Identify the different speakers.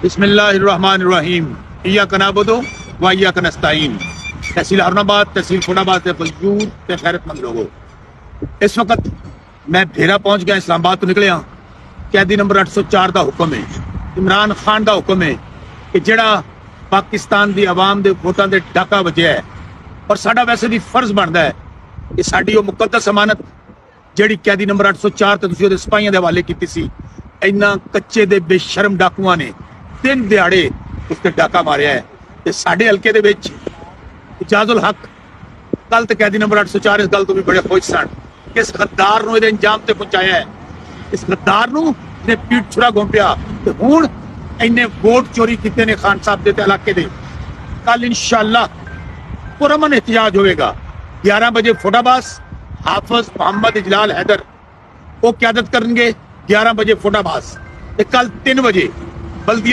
Speaker 1: बिस्मिल्लाहिर्रहमानिर्रहीम इय्याका नअबुदु व इय्याका नस्तईन। तहसील हरनाबाद, तहसील फुलाबाद से मजदूर ते खैरतमंद लोगों, इस वक्त मैं भेरा पहुंच गया, इस्लामाबाद तो निकलिया। कैदी नंबर 804 का हुक्म है, इमरान खान का हुक्म है कि जड़ा पाकिस्तान की आवाम के वोटां से डाका वजया है और साडा वैसे भी फर्ज बनता है कि साडी वो मुकद्दस अमानत जिहड़ी कैदी नंबर 804 ते तुसीं उहदे सिपाहियां दे हवाले कीती सी, इन्ना कच्चे दे बेशरम डाकुआं ने दिन दिहाड़े उसते डाका मारिया है। ते साडे हलके दे विच इजाजुल हक कल ते कैदी नंबर 804 इस गल तो भी बड़े खुश सन कि इस गद्दार नूं इहदे अंजाम ते पहुंचाया है। इस गद्दार नूं ने पीठ छुरा घोंपिया ते हुण इन्ने वोट चोरी कीते ने खान साहब दे ते इलाके दे। कल इंशाअल्लाह पुरअमन एहतजाज होएगा। 11 बजे फुटाबास हाफिज मोहम्मद इजलाल हैदर वो क्यादत करेंगे, 11 बजे फुटाबास, कल 3 बजे बल्दिया